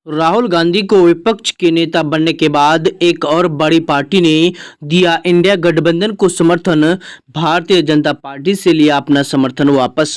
राहुल गांधी को विपक्ष के नेता बनने के बाद एक और बड़ी पार्टी ने दिया इंडिया गठबंधन को समर्थन। भारतीय जनता पार्टी से लिया अपना समर्थन वापस।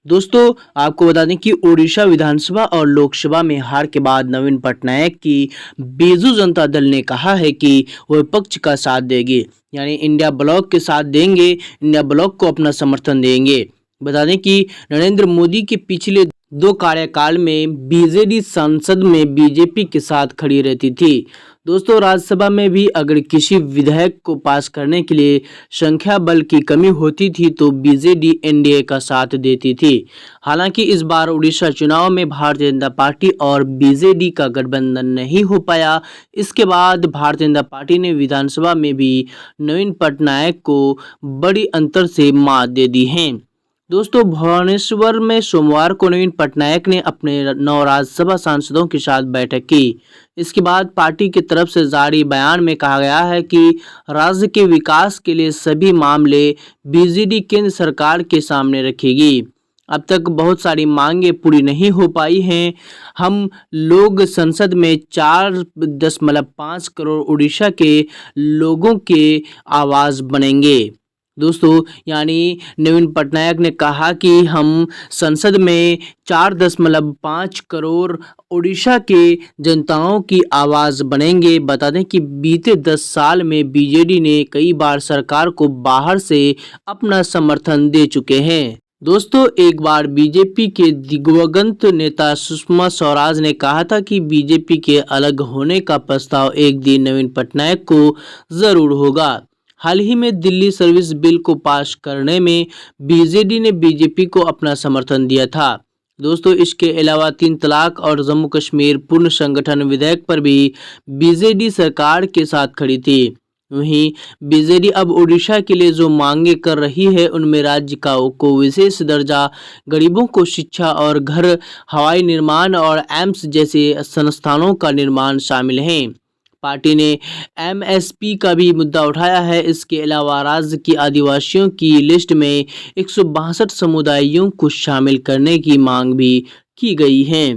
दोस्तों, आपको बता दें कि उड़ीसा विधानसभा और लोकसभा में हार के बाद नवीन पटनायक की बीजू जनता दल ने कहा है कि वो विपक्ष का साथ देगी, यानी इंडिया ब्लॉक के साथ देंगे, इंडिया ब्लॉक को अपना समर्थन देंगे। बता दें कि नरेंद्र मोदी के पिछले 2 कार्यकाल में बीजेडी संसद में बीजेपी के साथ खड़ी रहती थी। दोस्तों, राज्यसभा में भी अगर किसी विधेयक को पास करने के लिए संख्या बल की कमी होती थी तो बीजेडी एनडीए का साथ देती थी। हालांकि इस बार उड़ीसा चुनाव में भारतीय जनता पार्टी और बीजेडी का गठबंधन नहीं हो पाया। इसके बाद भारतीय जनता पार्टी ने विधानसभा में भी नवीन पटनायक को बड़ी अंतर से मात दे दी है। दोस्तों, भुवनेश्वर में सोमवार को नवीन पटनायक ने अपने 9 राज्यसभा सांसदों के साथ बैठक की। इसके बाद पार्टी की तरफ से जारी बयान में कहा गया है कि राज्य के विकास के लिए सभी मामले बीजेडी केंद्र सरकार के सामने रखेगी। अब तक बहुत सारी मांगे पूरी नहीं हो पाई हैं। हम लोग संसद में 4.5 करोड़ उड़ीसा के लोगों के आवाज बनेंगे। दोस्तों, यानी नवीन पटनायक ने कहा कि हम संसद में 4.5 करोड़ उड़ीसा के जनताओं की आवाज़ बनेंगे। बता दें कि बीते 10 साल में बीजेडी ने कई बार सरकार को बाहर से अपना समर्थन दे चुके हैं। दोस्तों, एक बार बीजेपी के दिग्गज नेता सुषमा स्वराज ने कहा था कि बीजेपी के अलग होने का प्रस्ताव एक दिन नवीन पटनायक को जरूर होगा। हाल ही में दिल्ली सर्विस बिल को पास करने में बीजेडी ने बीजेपी को अपना समर्थन दिया था। दोस्तों, इसके अलावा 3 तलाक और जम्मू कश्मीर पूर्ण संगठन विधेयक पर भी बीजेडी सरकार के साथ खड़ी थी। वहीं बीजेडी अब उड़ीसा के लिए जो मांगे कर रही है उनमें राज्य को विशेष दर्जा, गरीबों को शिक्षा और घर, हवाई निर्माण और एम्स जैसे संस्थानों का निर्माण शामिल हैं। पार्टी ने एमएसपी का भी मुद्दा उठाया है। इसके अलावा राज्य की आदिवासियों की लिस्ट में 162 समुदायों को शामिल करने की मांग भी की गई है।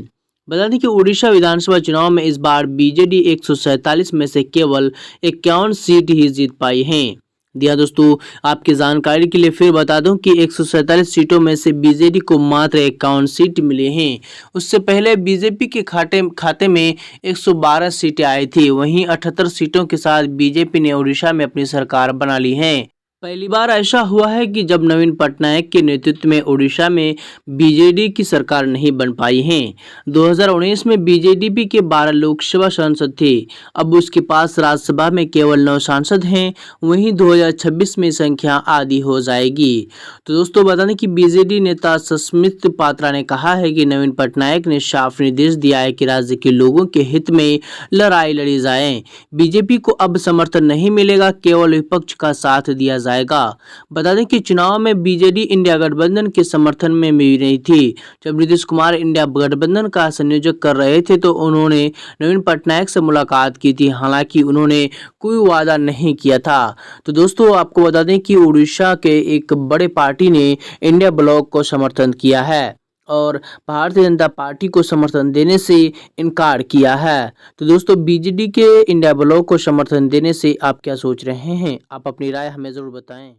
बता दें कि उड़ीसा विधानसभा चुनाव में इस बार बीजेडी 147 में से केवल 51 सीट ही जीत पाई है। दोस्तों, आपकी जानकारी के लिए फिर बता दूं कि 147 सीटों में से बीजेडी को मात्र 51 सीट मिले हैं। उससे पहले बीजेपी के खाते में 112 सीटें आई थी। वहीं 78 सीटों के साथ बीजेपी ने उड़ीसा में अपनी सरकार बना ली है। पहली बार ऐसा हुआ है कि जब नवीन पटनायक के नेतृत्व में उड़ीसा में बीजेडी की सरकार नहीं बन पाई है। 2019 में बीजेडी के 12 लोकसभा सांसद थे। अब उसके पास राज्यसभा में केवल 9 सांसद हैं। वहीं 2026 में संख्या आधी हो जाएगी। तो दोस्तों, बता दें कि बीजेडी नेता सस्मित पात्रा ने कहा है कि नवीन पटनायक ने साफ निर्देश दिया है कि राज्य के लोगों के हित में लड़ाई लड़ी जाए। बीजेपी को अब समर्थन नहीं मिलेगा, केवल विपक्ष का साथ दिया जाएगा। बता दें कि चुनाव में बीजेडी इंडिया गठबंधन के समर्थन में भी नहीं थी। जब नीतीश कुमार इंडिया गठबंधन का संयोजक कर रहे थे तो उन्होंने नवीन पटनायक से मुलाकात की थी। हालांकि उन्होंने कोई वादा नहीं किया था। तो दोस्तों, आपको बता दें कि उड़ीसा के एक बड़े पार्टी ने इंडिया ब्लॉक को समर्थन किया है और भारतीय जनता पार्टी को समर्थन देने से इनकार किया है। तो दोस्तों, बीजेडी के इंडिया ब्लॉक को समर्थन देने से आप क्या सोच रहे हैं? आप अपनी राय हमें ज़रूर बताएं।